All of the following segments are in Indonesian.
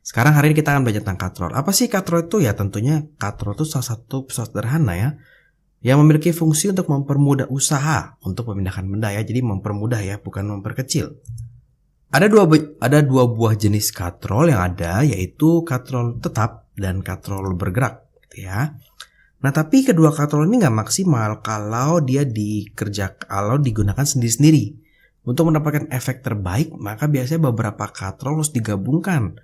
Sekarang hari ini kita akan belajar tentang katrol. Apa sih katrol itu? Ya tentunya katrol itu salah satu pesawat sederhana ya, yang memiliki fungsi untuk mempermudah usaha untuk memindahkan benda ya. Jadi mempermudah ya, bukan memperkecil. Ada dua buah jenis katrol yang ada, yaitu katrol tetap dan katrol bergerak gitu ya. Nah, tapi kedua katrol ini nggak maksimal kalau digunakan sendiri-sendiri. Untuk mendapatkan efek terbaik, maka biasanya beberapa katrol harus digabungkan.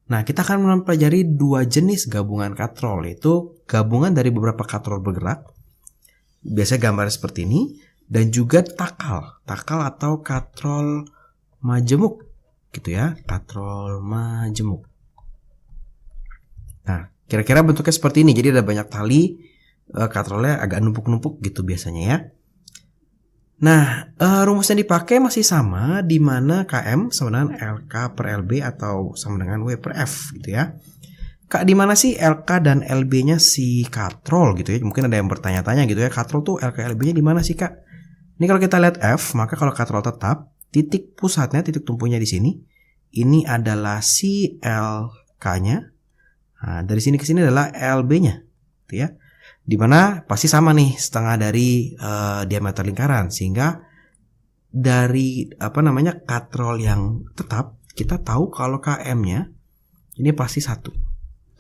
Nah, kita akan mempelajari dua jenis gabungan katrol, yaitu gabungan dari beberapa katrol bergerak, biasanya gambarnya seperti ini, dan juga takal atau katrol majemuk, gitu ya, katrol majemuk. Nah, kira-kira bentuknya seperti ini, jadi ada banyak tali, katrolnya agak numpuk-numpuk gitu biasanya ya. Nah, rumus yang dipakai masih sama, di mana KM sama dengan LK per LB atau sama dengan W per F gitu ya. Kak, di mana sih LK dan LB-nya si katrol gitu ya? Mungkin ada yang bertanya-tanya gitu ya, katrol tuh LK LB-nya di mana sih, Kak? Ini kalau kita lihat F, maka kalau katrol tetap, titik pusatnya, titik tumpunya di sini. Ini adalah si LK-nya. Nah, dari sini ke sini adalah LB-nya gitu ya. Dimana pasti sama nih setengah dari diameter lingkaran, sehingga dari katrol yang tetap kita tahu kalau KM-nya ini pasti 1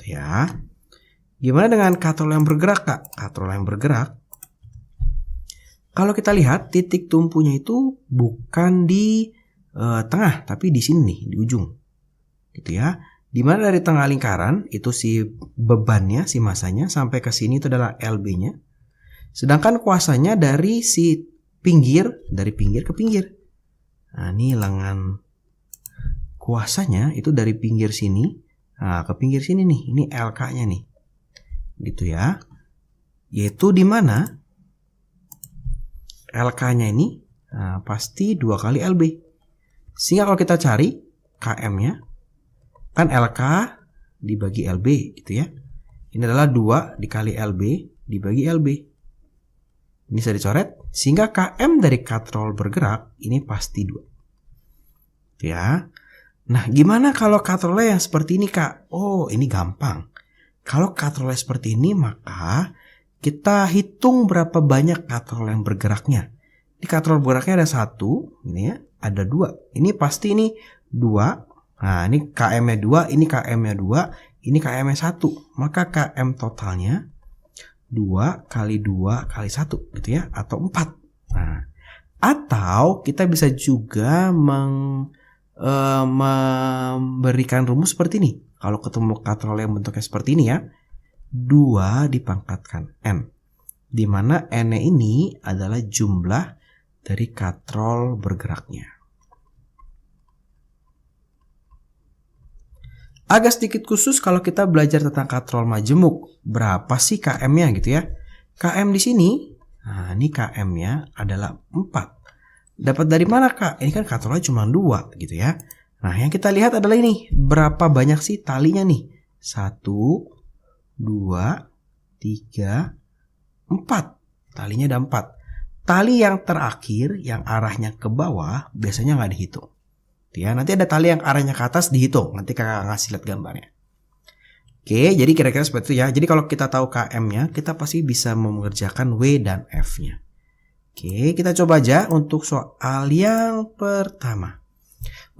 ya. Gimana dengan katrol yang bergerak, Kak? Katrol yang bergerak, kalau kita lihat titik tumpunya itu bukan di tengah, tapi di sini nih, di ujung gitu ya. Dimana dari tengah lingkaran itu si bebannya, si masanya sampai ke sini itu adalah LB-nya. Sedangkan kuasanya dari si pinggir, dari pinggir ke pinggir. Nah, ini lengan kuasanya itu dari pinggir sini, nah, ke pinggir sini nih. Ini LK-nya nih. Gitu ya. Yaitu dimana LK-nya ini pasti 2 kali LB. Sehingga kalau kita cari KM-nya, kan LK dibagi LB gitu ya. Ini adalah 2 dikali LB dibagi LB. Ini bisa dicoret, sehingga KM dari katrol bergerak ini pasti 2. Ya. Nah, gimana kalau katrolnya yang seperti ini, Kak? Oh, ini gampang. Kalau katrolnya seperti ini, maka kita hitung berapa banyak katrol yang bergeraknya. Di katrol bergeraknya ada 1, ini ya, ada 2. Ini pasti ini 2. Nah, ini KM-nya 2, ini KM-nya 2, ini KM-nya 1. Maka KM totalnya 2 kali 2 kali 1 gitu ya, atau 4. Nah, atau kita bisa juga memberikan rumus seperti ini. Kalau ketemu katrol yang bentuknya seperti ini ya, 2 dipangkatkan N. Di mana N-nya ini adalah jumlah dari katrol bergeraknya. Agak sedikit khusus kalau kita belajar tentang katrol majemuk. Berapa sih KM-nya gitu ya? KM di sini, nah ini KM-nya adalah 4. Dapat dari mana, Kak? Ini kan katrolnya cuma 2 gitu ya. Nah, yang kita lihat adalah ini. Berapa banyak sih talinya nih? 1, 2, 3, 4. Talinya ada 4. Tali yang terakhir, yang arahnya ke bawah, biasanya nggak dihitung. Ya, nanti ada tali yang arahnya ke atas dihitung. Nanti kakak ngasih lihat gambarnya. Oke, jadi kira-kira seperti itu ya. Jadi kalau kita tahu KM-nya, kita pasti bisa mengerjakan W dan F-nya. Oke, kita coba aja untuk soal yang pertama.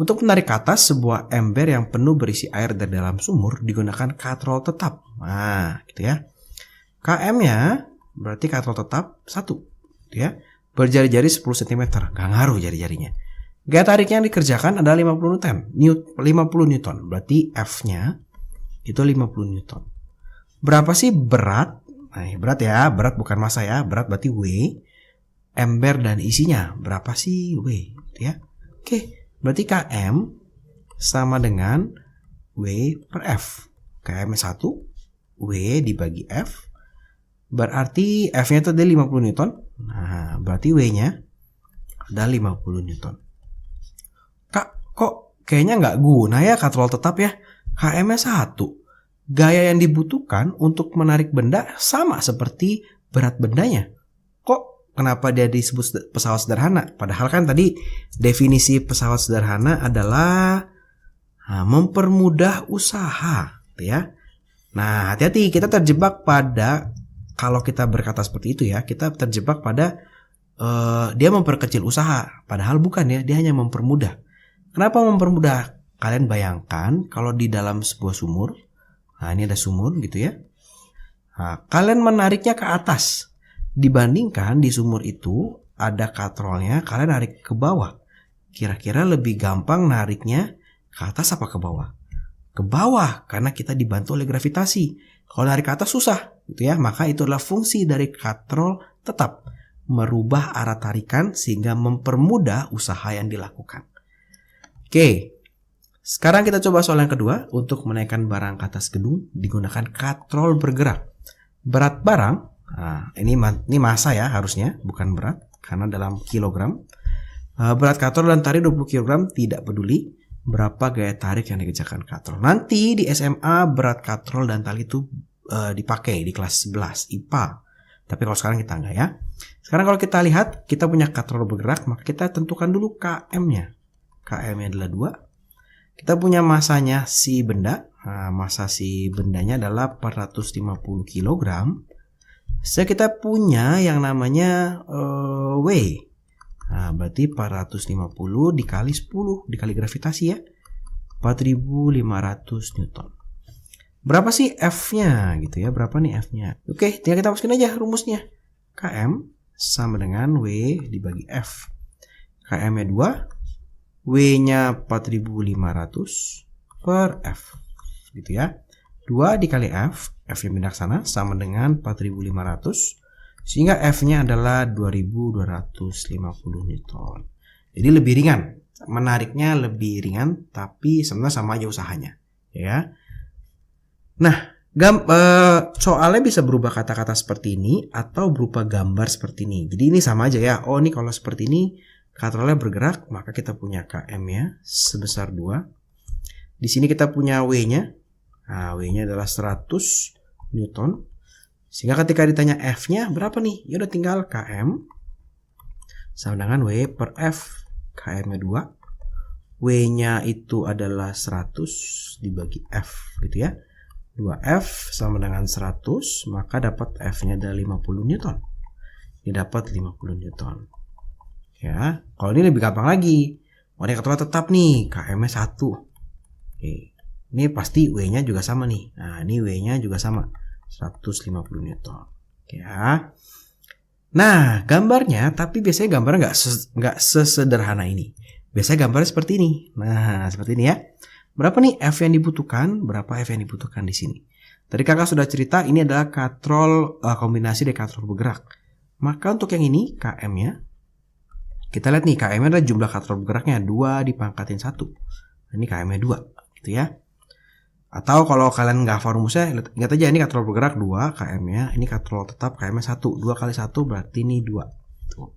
Untuk menarik ke atas sebuah ember yang penuh berisi air dari dalam sumur digunakan katrol tetap. Nah, gitu ya. KM-nya berarti katrol tetap 1. Gitu ya. Berjari-jari 10 cm. Gak ngaruh jari-jarinya. Gaya tariknya yang dikerjakan adalah 50 Newton. Berarti F-nya itu 50 Newton. Berapa sih berat? Nah, berat ya, berat bukan massa ya. Berat berarti W. Ember dan isinya. Berapa sih W? Ya. Oke, berarti KM sama dengan W per F. KM 1, W dibagi F. Berarti F-nya itu ada 50 Newton. Nah, berarti W-nya ada 50 Newton. Kak, kok kayaknya nggak guna ya katrol tetap ya? KM-nya 1. Gaya yang dibutuhkan untuk menarik benda sama seperti berat bendanya. Kok kenapa dia disebut pesawat sederhana? Padahal kan tadi definisi pesawat sederhana adalah Nah, mempermudah usaha, gitu ya. Nah, hati-hati, kita terjebak pada, kalau kita berkata seperti itu ya, kita terjebak pada dia memperkecil usaha, padahal bukan ya, dia hanya mempermudah. Kenapa mempermudah? Kalian bayangkan kalau di dalam sebuah sumur, nah ini ada sumur gitu ya. Nah, kalian menariknya ke atas, dibandingkan di sumur itu ada katrolnya, kalian narik ke bawah. Kira-kira lebih gampang nariknya ke atas apa ke bawah? Ke bawah, karena kita dibantu oleh gravitasi. Kalau narik ke atas susah, gitu ya. Maka itu adalah fungsi dari katrol tetap, merubah arah tarikan sehingga mempermudah usaha yang dilakukan. Oke, sekarang kita coba soal yang kedua. Untuk menaikkan barang ke atas gedung digunakan katrol bergerak. Berat barang, nah, ini massa ya harusnya, bukan berat karena dalam kilogram. Berat katrol dan tarik 20 kg, tidak peduli berapa gaya tarik yang dikerjakan katrol. Nanti di SMA berat katrol dan tali itu dipakai di kelas 11 IPA. Tapi kalau sekarang kita enggak ya. Sekarang kalau kita lihat, kita punya katrol bergerak, maka kita tentukan dulu KM-nya. KM-nya adalah 2. Kita punya masanya si benda. Nah, massa si bendanya adalah 450 kg. Kita punya yang namanya W. Nah, berarti 450 dikali 10 dikali gravitasi ya. 4.500 Newton. Berapa sih F-nya gitu ya? Berapa nih F-nya? Oke, tinggal kita masukin aja rumusnya. KM sama dengan W dibagi F. KM-nya 2, W-nya 4.500 per F. Gitu ya. 2 dikali F, F-nya pindah ke sana sama dengan 4.500. Sehingga F-nya adalah 2.250 Newton. Jadi lebih ringan. Menariknya lebih ringan, tapi sebenarnya sama aja usahanya. Ya. Nah, soalnya bisa berubah kata-kata seperti ini atau berupa gambar seperti ini. Jadi ini sama aja ya. Oh, ini kalau seperti ini katrolnya bergerak, maka kita punya KM-nya sebesar 2. Di sini kita punya W-nya. Nah, W-nya adalah 100 Newton. Sehingga ketika ditanya F-nya berapa nih? Ya udah tinggal KM sama dengan W per F. KM-nya 2. W-nya itu adalah 100 dibagi F gitu ya. 2F sama dengan 100, maka dapat F-nya adalah 50 Newton. Ini dapat 50 Newton. Ya, kalau ini lebih gampang lagi. Ini katrol tetap nih, KM-nya 1. Oke. Ini pasti W-nya juga sama nih. Nah, ini W-nya juga sama. 150 Newton. Ya. Nah, gambarnya, tapi biasanya gambarnya nggak sesederhana ini. Biasanya gambarnya seperti ini. Nah, seperti ini ya. Berapa nih F yang dibutuhkan? Berapa F yang dibutuhkan di sini? Tadi kakak sudah cerita ini adalah katrol kombinasi dari katrol bergerak. Maka untuk yang ini KM-nya, kita lihat nih KM-nya adalah jumlah katrol bergeraknya 2 dipangkatin 1. Ini KM-nya 2 gitu ya. Atau kalau kalian nggak hafal rumusnya, lihat aja ini katrol bergerak 2 KM-nya, ini katrol tetap KM-nya 1. 2 kali 1 berarti ini 2. Tuh.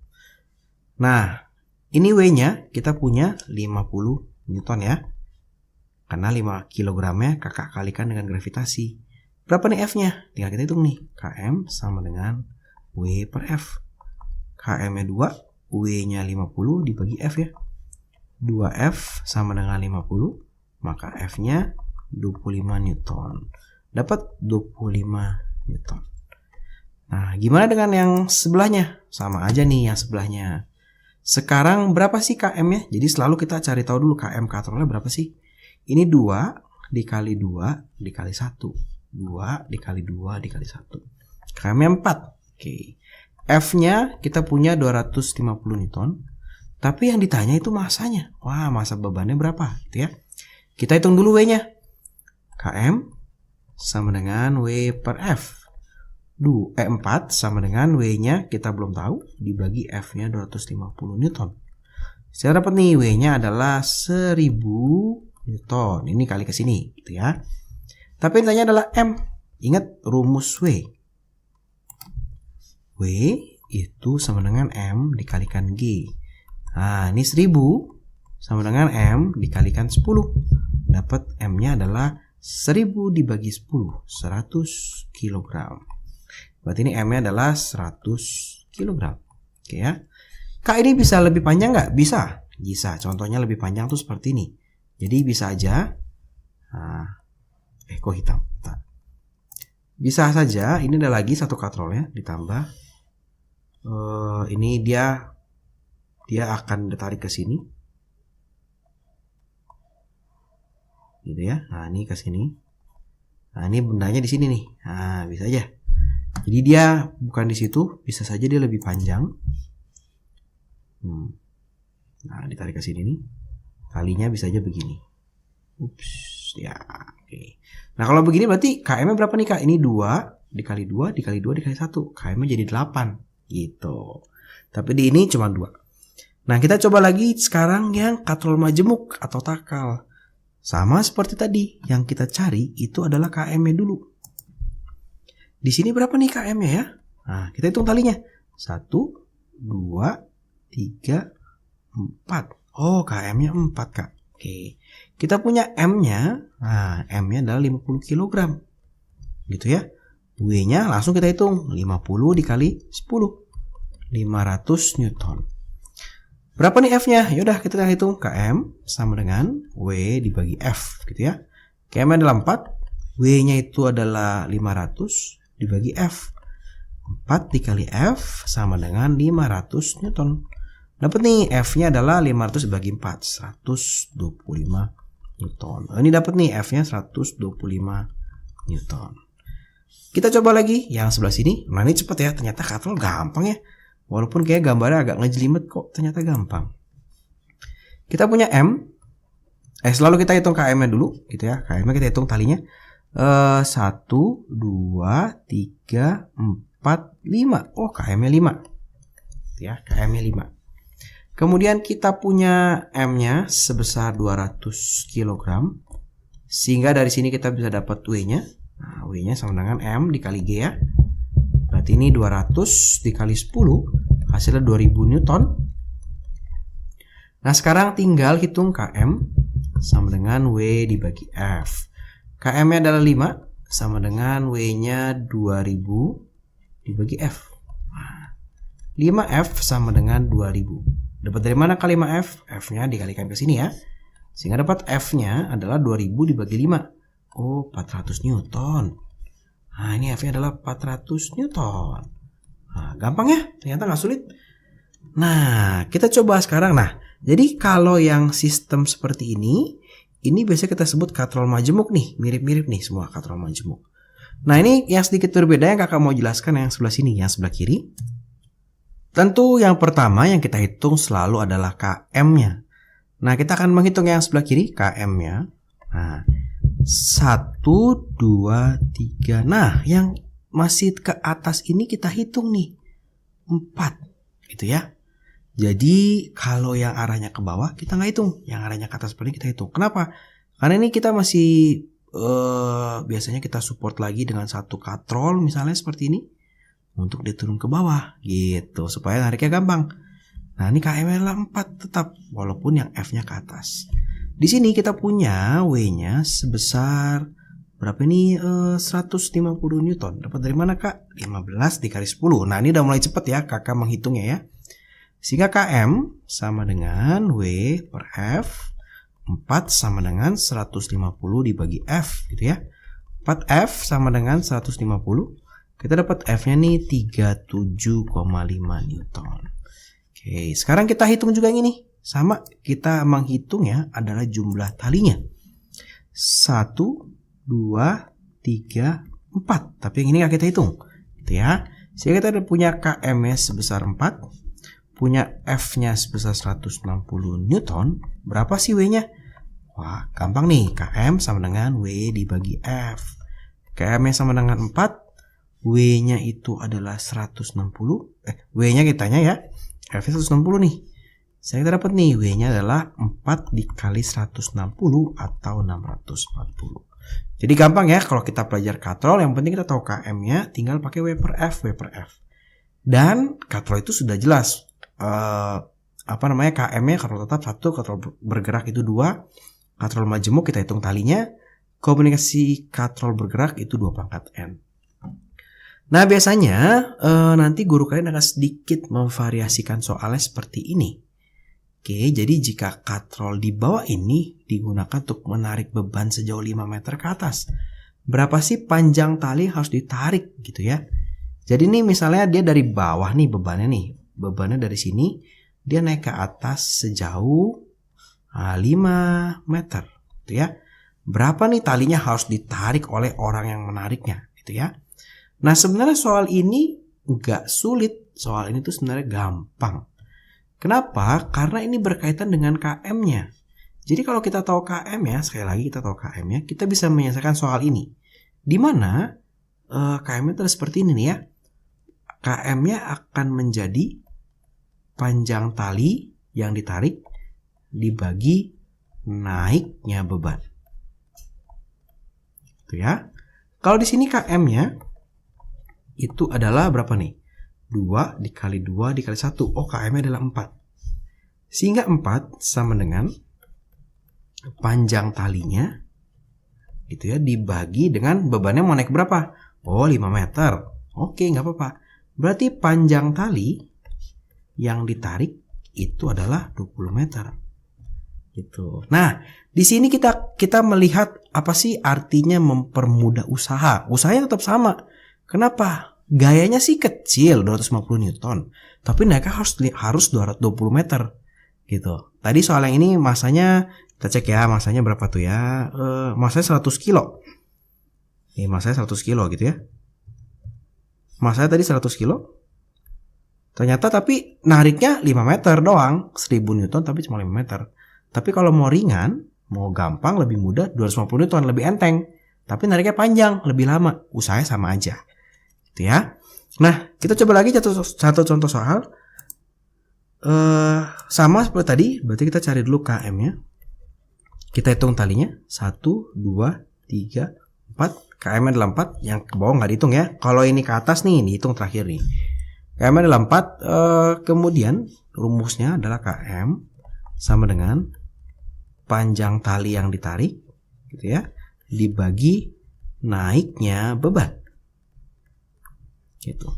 Nah, ini W-nya kita punya 50 Newton ya. Karena 5 kilogramnya kakak kalikan dengan gravitasi. Berapa nih F-nya? Tinggal kita hitung nih. KM sama dengan W per F. KM-nya 2, W-nya 50 dibagi F ya. 2F sama dengan 50, maka F-nya 25 Newton. Dapat 25 Newton. Nah, gimana dengan yang sebelahnya? Sama aja nih yang sebelahnya. Sekarang berapa sih KM-nya? Jadi selalu kita cari tahu dulu KM katrolnya berapa sih? Ini 2 dikali 2 dikali 1. 2 dikali 2 dikali 1. KM-nya 4. Oke. F-nya kita punya 250 Newton. Tapi yang ditanya itu masanya. Wah, massa bebannya berapa? Gitu ya. Kita hitung dulu W-nya. KM sama dengan W per F. 4 sama dengan W-nya kita belum tahu. Dibagi F-nya 250 Newton. Saya dapat nih W-nya adalah 1000 Newton. Ini kali ke sini gitu ya. Tapi yang ditanya adalah M. Ingat rumus W. W itu sama dengan M dikalikan G. Nah, ini 1000 sama dengan M dikalikan 10. Dapat M-nya adalah 1000 dibagi 10. 100 kg. Berarti ini M-nya adalah 100 kg. Oke ya. Kak, ini bisa lebih panjang nggak? Bisa. Bisa. Contohnya lebih panjang tuh seperti ini. Jadi bisa aja Nah, kok hitam? Bentar. Bisa saja ini ada lagi satu katrolnya ditambah. Ini dia akan ditarik ke sini. Gitu ya. Nah, ini ke sini. Nah, ini bendanya di sini nih. Nah, bisa aja. Jadi dia bukan di situ, bisa saja dia lebih panjang. Nah, ditarik ke sini nih. Talinya bisa aja begini. Ups, ya. Oke. Nah, kalau begini berarti KM-nya berapa nih, Kak? Ini 2 dikali 2 dikali 2 dikali 1. KM-nya jadi 8 gitu. Tapi di ini cuma 2. Nah, kita coba lagi sekarang yang katrol majemuk atau takal. Sama seperti tadi, yang kita cari itu adalah KM-nya dulu. Di sini berapa nih KM-nya ya? Nah, kita hitung talinya. 1, 2, 3, 4. Oh, KM-nya 4, Kak. Oke. Kita punya M-nya. Nah, M-nya adalah 50 kg. Gitu ya. W-nya langsung kita hitung. 50 dikali 10. 500 Newton. Berapa nih F-nya? Yaudah kita hitung. KM sama dengan W dibagi F. Gitu ya. KM-nya adalah 4. W-nya itu adalah 500 dibagi F. 4 dikali F sama dengan 500 Newton. Dapat nih F-nya adalah 500 dibagi 4. 125 Newton. Ini dapat nih F-nya 125 Newton. Kita coba lagi yang sebelah sini. Nah, ini cepet ya. Ternyata katrol gampang ya. Walaupun kayak gambarnya agak ngejelimet kok, ternyata gampang. Kita punya M. Selalu kita hitung KM-nya dulu, gitu ya. KM-nya kita hitung talinya. 1, 2, 3, 4, 5. Oh, KM-nya 5. Ya, KM-nya 5. Kemudian kita punya M-nya sebesar 200 kg. Sehingga dari sini kita bisa dapat W-nya. Nah, W-nya sama dengan M dikali G ya. Berarti ini 200 dikali 10 hasilnya 2000 Newton. Nah, sekarang tinggal hitung KM sama dengan W dibagi F. KM-nya adalah 5 sama dengan W-nya 2000 dibagi F. Nah, 5F sama dengan 2000. Dapat dari mana kali 5F? F-nya dikalikan ke sini ya. Sehingga dapat F-nya adalah 2000 dibagi 5. Oh, 400 Newton. Nah, ini F-nya adalah 400 Newton. Nah, gampang ya, ternyata nggak sulit. Nah, kita coba sekarang. Nah, jadi kalau yang sistem seperti ini biasanya kita sebut katrol majemuk nih. Mirip-mirip nih semua katrol majemuk. Nah, ini yang sedikit berbeda yang kakak mau jelaskan yang sebelah sini, yang sebelah kiri. Tentu yang pertama yang kita hitung selalu adalah KM-nya. Nah, kita akan menghitung yang sebelah kiri, KM-nya. Nah, 1, 2, 3. Nah, yang masih ke atas ini kita hitung nih 4 gitu ya. Jadi kalau yang arahnya ke bawah kita nggak hitung, yang arahnya ke atas seperti kita hitung. Kenapa? Karena ini kita masih biasanya kita support lagi dengan satu katrol misalnya seperti ini untuk diturun ke bawah gitu supaya nariknya gampang. Nah, ini KM-nya adalah 4 tetap walaupun yang F-nya ke atas. Di sini kita punya W-nya sebesar berapa ini? 150 Newton. Dapat dari mana, Kak? 15 dikali 10. Nah, ini udah mulai cepet ya kakak menghitungnya ya. Sehingga KM sama dengan W per F. 4 sama dengan 150 dibagi F gitu ya. 4F sama dengan 150. Kita dapat F-nya nih 37,5 Newton. Oke, sekarang kita hitung juga yang ini. Sama, kita menghitungnya adalah jumlah talinya. 1, 2, 3, 4. Tapi yang ini nggak kita hitung. Gitu ya. Sehingga kita punya KM-nya sebesar 4. Punya F-nya sebesar 160 Newton. Berapa sih W-nya? Wah, gampang nih. KM sama dengan W dibagi F. KM-nya sama dengan 4. W-nya itu adalah 160. W-nya kitanya ya. F-nya 160 nih. Saya kita dapat nih W-nya adalah 4 dikali 160 atau 640. Jadi gampang ya kalau kita belajar katrol, yang penting kita tahu KM-nya, tinggal pakai W per F, W per F. Dan katrol itu sudah jelas. KM-nya katrol tetap 1, katrol bergerak itu 2. Katrol majemuk kita hitung talinya. Komunikasi katrol bergerak itu 2 pangkat N. Nah, biasanya nanti guru kalian akan sedikit memvariasikan soalnya seperti ini. Oke, jadi jika katrol di bawah ini digunakan untuk menarik beban sejauh 5 meter ke atas, berapa sih panjang tali yang harus ditarik gitu ya? Jadi nih misalnya dia dari bawah nih bebannya dari sini, dia naik ke atas sejauh 5 meter gitu ya. Berapa nih talinya harus ditarik oleh orang yang menariknya gitu ya. Nah sebenarnya soal ini nggak sulit, soal ini tuh sebenarnya gampang. Kenapa? Karena ini berkaitan dengan KM-nya. Jadi kalau kita tahu KM ya, sekali lagi kita tahu KM-nya, kita bisa menyelesaikan soal ini. Di mana KM-nya itu seperti ini nih ya. KM-nya akan menjadi panjang tali yang ditarik dibagi naiknya beban. Itu ya. Kalau di sini KM-nya itu adalah berapa nih? 2 dikali 2 dikali 1. Oh, KM-nya adalah 4. Sehingga 4 sama dengan panjang talinya gitu ya, dibagi dengan bebannya mau naik berapa? Oh, 5 meter. Oke, nggak apa-apa. Berarti panjang tali yang ditarik itu adalah 20 meter. Gitu. Nah, di sini kita melihat apa sih artinya mempermudah usaha. Usahanya tetap sama. Kenapa? Gayanya sih kecil 250 Newton, tapi naiknya harus 220 meter gitu. Tadi soal yang ini masanya kita cek ya, masanya berapa tuh ya? Masanya 100 kilo. Ini masanya 100 kilo gitu ya. Masanya tadi 100 kilo. Ternyata tapi nariknya 5 meter doang, 1000 Newton tapi cuma 5 meter. Tapi kalau mau ringan, mau gampang, lebih mudah 250 Newton, lebih enteng. Tapi nariknya panjang, lebih lama. Usahanya sama aja. Gitu ya. Nah, kita coba lagi satu contoh soal. Sama seperti tadi, berarti kita cari dulu KM-nya. Kita hitung talinya. 1, 2, 3, 4. KM-nya adalah 4. Yang ke bawah nggak dihitung ya. Kalau ini ke atas nih, dihitung terakhir nih. KM-nya adalah 4. Kemudian rumusnya adalah KM sama dengan panjang tali yang ditarik gitu ya, dibagi naiknya beban. Gitu.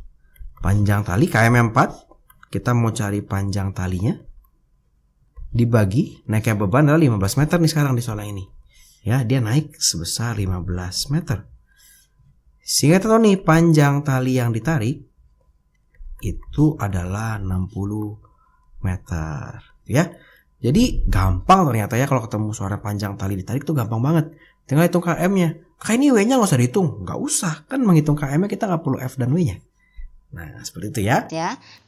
Panjang tali KM 4, kita mau cari panjang talinya, dibagi naiknya beban adalah 15 meter nih sekarang di soal ini. Ya, dia naik sebesar 15 meter. Sehingga kita tahu nih panjang tali yang ditarik itu adalah 60 meter. Ya. Jadi gampang ternyata ya kalau ketemu suara panjang tali ditarik tuh gampang banget. Tinggal hitung KM-nya. Kayak ini W-nya nggak usah dihitung, nggak usah. Kan menghitung KM-nya kita nggak perlu F dan W-nya. Nah, seperti itu ya.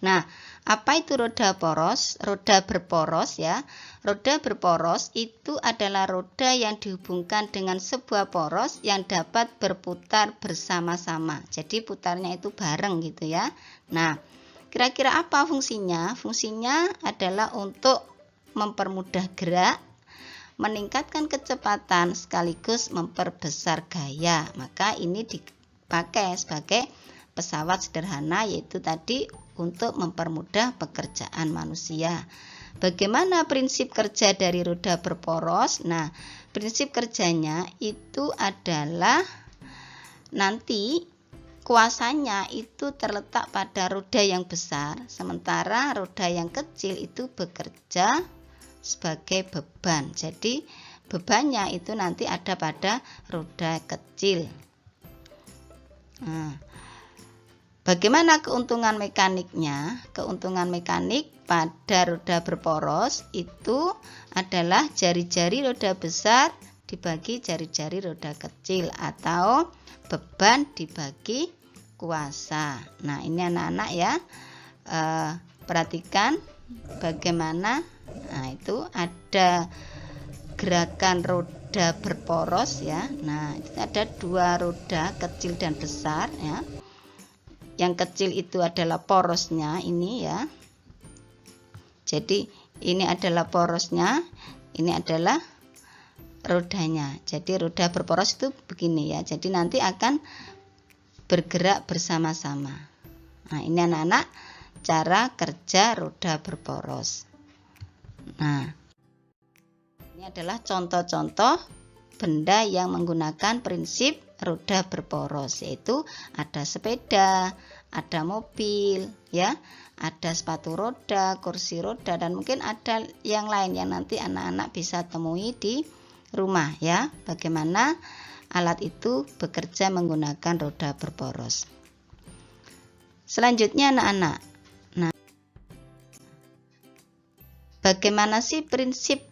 Nah, apa itu roda poros? Roda berporos ya. Roda berporos itu adalah roda yang dihubungkan dengan sebuah poros yang dapat berputar bersama-sama. Jadi putarnya itu bareng gitu ya. Nah, kira-kira apa fungsinya? Fungsinya adalah untuk mempermudah gerak, meningkatkan kecepatan sekaligus memperbesar gaya. Maka ini dipakai sebagai pesawat sederhana, yaitu tadi untuk mempermudah pekerjaan manusia. Bagaimana prinsip kerja dari roda berporos? Nah, prinsip kerjanya itu adalah nanti kuasanya itu terletak pada roda yang besar, sementara roda yang kecil itu bekerja sebagai beban. Jadi bebannya itu nanti ada pada roda kecil. Nah, bagaimana keuntungan mekaniknya? Keuntungan mekanik pada roda berporos itu adalah jari-jari roda besar dibagi jari-jari roda kecil, atau beban dibagi kuasa. Nah, ini anak-anak ya, perhatikan bagaimana. Nah, itu ada gerakan roda berporos ya. Nah, itu ada dua roda kecil dan besar ya. Yang kecil itu adalah porosnya ini ya. Jadi ini adalah porosnya, ini adalah rodanya. Jadi roda berporos itu begini ya. Jadi nanti akan bergerak bersama-sama. Nah, ini anak-anak cara kerja roda berporos. Nah, ini adalah contoh-contoh benda yang menggunakan prinsip roda berporos, yaitu ada sepeda, ada mobil, ya, ada sepatu roda, kursi roda, dan mungkin ada yang lain yang nanti anak-anak bisa temui di rumah, ya. Bagaimana alat itu bekerja menggunakan roda berporos. Selanjutnya anak-anak, nah, bagaimana sih prinsip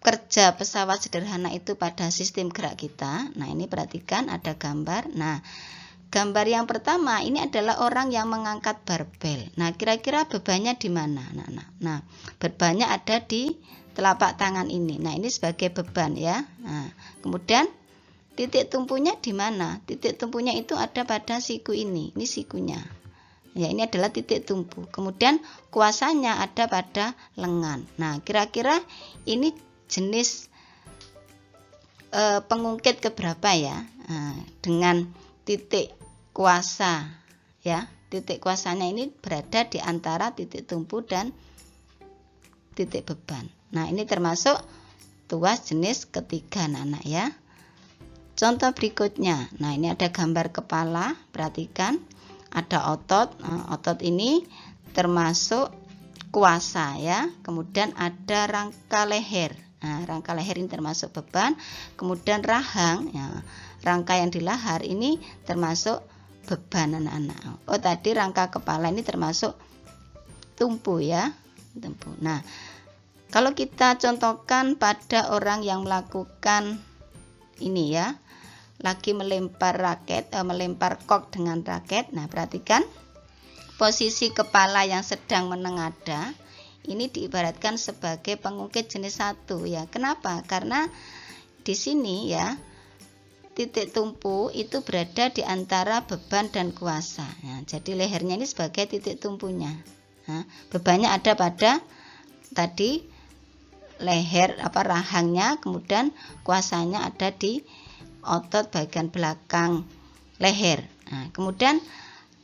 kerja pesawat sederhana itu pada sistem gerak kita? Nah, ini perhatikan ada gambar. Nah, gambar yang pertama ini adalah orang yang mengangkat barbel. Nah, kira-kira bebannya di mana? Nah, bebannya ada di telapak tangan ini. Nah, ini sebagai beban, ya. Nah, kemudian titik tumpunya di mana? Titik tumpunya itu ada pada siku ini. Ini sikunya. Ya, ini adalah titik tumpu. Kemudian kuasanya ada pada lengan. Nah, kira-kira ini jenis pengungkit keberapa, ya? Nah, dengan titik kuasa, ya. Titik kuasanya ini berada di antara titik tumpu dan titik beban. Nah, ini termasuk tuas jenis ketiga, anak-anak, ya. Contoh berikutnya. Nah, ini ada gambar kepala, perhatikan. Ada otot. Nah, otot ini termasuk kuasa, ya. Kemudian ada rangka leher. Nah, rangka leher ini termasuk beban. Kemudian rahang, ya, rangka yang di lahar ini termasuk beban, anak-anak. Oh, tadi rangka kepala ini termasuk tumpu, ya, tumpu. Nah, kalau kita contohkan pada orang yang melakukan ini, ya, lagi melempar raket, melempar kok dengan raket. Nah, perhatikan posisi kepala yang sedang menengadah. Ini diibaratkan sebagai pengungkit jenis 1, ya. Kenapa? Karena di sini, ya, titik tumpu itu berada di antara beban dan kuasa. Nah, jadi lehernya ini sebagai titik tumpunya. Nah, bebannya ada pada tadi leher, rahangnya, kemudian kuasanya ada di otot bagian belakang leher. Nah, kemudian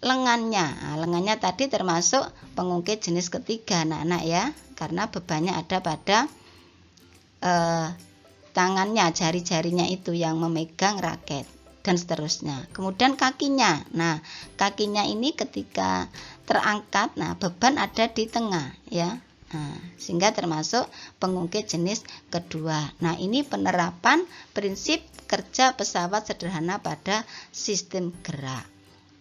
lengannya. Nah, lengannya tadi termasuk pengungkit jenis ketiga, anak-anak, ya, karena bebannya ada pada tangannya, jari-jarinya itu yang memegang raket dan seterusnya. Kemudian kakinya. Nah, kakinya ini ketika terangkat, nah, beban ada di tengah, ya. Nah, sehingga termasuk pengungkit jenis kedua. Nah, ini penerapan prinsip kerja pesawat sederhana pada sistem gerak.